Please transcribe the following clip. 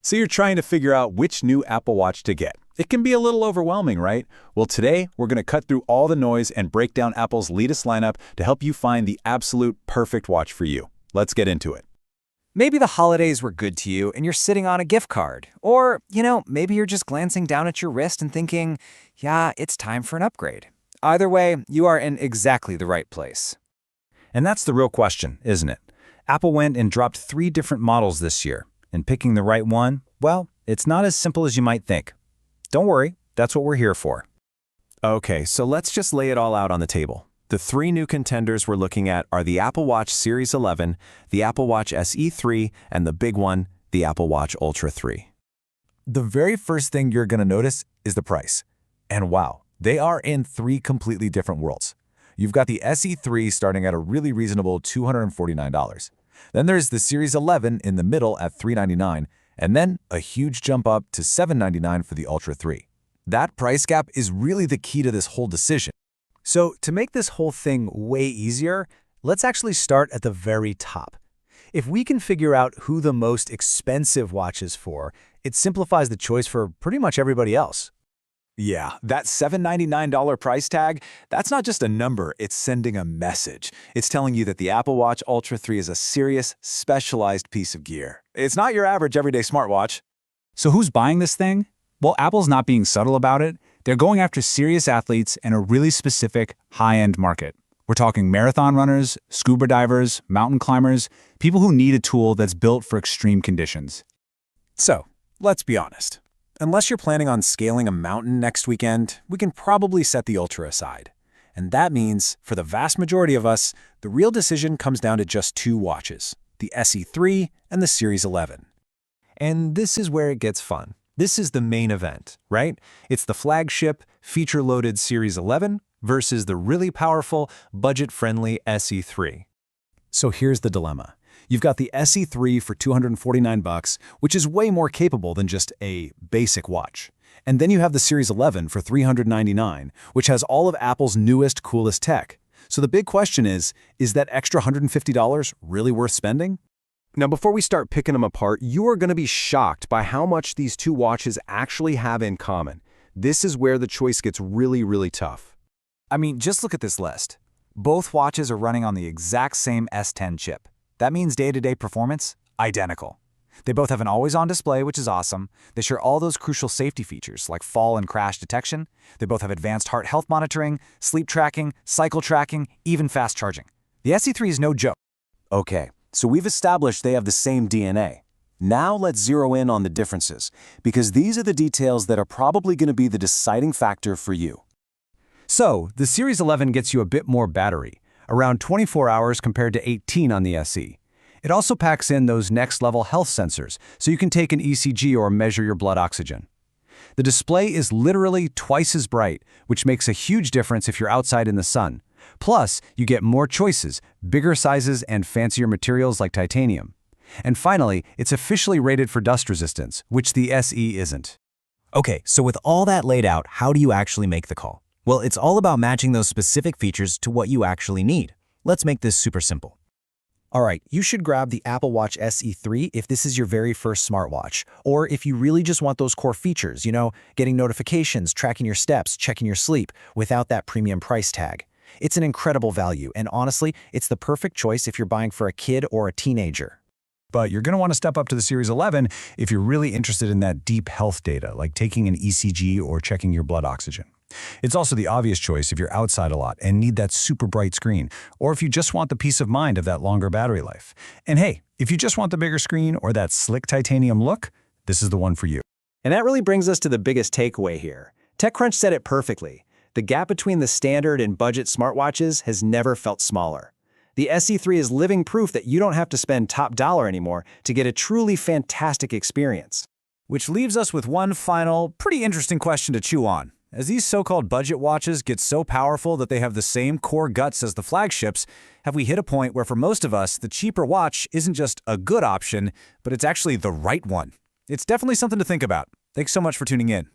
So you're trying to figure out which new Apple Watch to get. It can be a little overwhelming, right? Well, today we're going to cut through all the noise and break down Apple's latest lineup to help you find the absolute perfect watch for you. Let's get into it. Maybe the holidays were good to you and you're sitting on a gift card. Or, maybe you're just glancing down at your wrist and thinking, yeah, it's time for an upgrade. Either way, you are in exactly the right place. And that's the real question, isn't it? Apple went and dropped 3 different models this year. And picking the right one, well, it's not as simple as you might think. Don't worry, that's what we're here for. Okay, so let's just lay it all out on the table. The 3 new contenders we're looking at are the Apple Watch Series 11, the Apple Watch SE 3, and the big one, the Apple Watch Ultra 3. The very first thing you're going to notice is the price. And wow, they are in 3 completely different worlds. You've got the SE3 starting at a really reasonable $249. Then there's the Series 11 in the middle at $399, and then a huge jump up to $799 for the Ultra 3. That price gap is really the key to this whole decision. So to make this whole thing way easier, let's actually start at the very top. If we can figure out who the most expensive watch is for, it simplifies the choice for pretty much everybody else. Yeah, that $799 price tag, that's not just a number, it's sending a message. It's telling you that the Apple Watch Ultra 3 is a serious, specialized piece of gear. It's not your average everyday smartwatch. So who's buying this thing? Well, Apple's not being subtle about it. They're going after serious athletes and a really specific, high-end market. We're talking marathon runners, scuba divers, mountain climbers, people who need a tool that's built for extreme conditions. So, let's be honest. Unless you're planning on scaling a mountain next weekend, we can probably set the Ultra aside. And that means, for the vast majority of us, the real decision comes down to just 2 watches, the SE3 and the Series 11. And this is where it gets fun. This is the main event, right? It's the flagship, feature-loaded Series 11 versus the really powerful, budget-friendly SE3. So here's the dilemma. You've got the SE3 for $249, which is way more capable than just a basic watch. And then you have the Series 11 for $399, which has all of Apple's newest, coolest tech. So the big question is that extra $150 really worth spending? Now, before we start picking them apart, you are going to be shocked by how much these 2 watches actually have in common. This is where the choice gets really, really tough. I mean, just look at this list. Both watches are running on the exact same S10 chip. That means day-to-day performance, identical. They both have an always-on display, which is awesome. They share all those crucial safety features like fall and crash detection. They both have advanced heart health monitoring, sleep tracking, cycle tracking, even fast charging. The SE3 is no joke. Okay, so we've established they have the same DNA. Now let's zero in on the differences, because these are the details that are probably going to be the deciding factor for you. So, the Series 11 gets you a bit more battery, around 24 hours compared to 18 on the SE. It also packs in those next-level health sensors, so you can take an ECG or measure your blood oxygen. The display is literally twice as bright, which makes a huge difference if you're outside in the sun. Plus, you get more choices, bigger sizes, and fancier materials like titanium. And finally, it's officially rated for dust resistance, which the SE isn't. Okay, so with all that laid out, how do you actually make the call? Well, it's all about matching those specific features to what you actually need. Let's make this super simple. All right, you should grab the Apple Watch SE3 if this is your very first smartwatch, or if you really just want those core features, getting notifications, tracking your steps, checking your sleep, without that premium price tag. It's an incredible value, and honestly, it's the perfect choice if you're buying for a kid or a teenager. But you're going to want to step up to the Series 11 if you're really interested in that deep health data, like taking an ECG or checking your blood oxygen. It's also the obvious choice if you're outside a lot and need that super bright screen, or if you just want the peace of mind of that longer battery life. And hey, if you just want the bigger screen or that slick titanium look, this is the one for you. And that really brings us to the biggest takeaway here. TechCrunch said it perfectly. The gap between the standard and budget smartwatches has never felt smaller. The SE3 is living proof that you don't have to spend top dollar anymore to get a truly fantastic experience. Which leaves us with one final, pretty interesting question to chew on. As these so-called budget watches get so powerful that they have the same core guts as the flagships, have we hit a point where for most of us, the cheaper watch isn't just a good option, but it's actually the right one? It's definitely something to think about. Thanks so much for tuning in.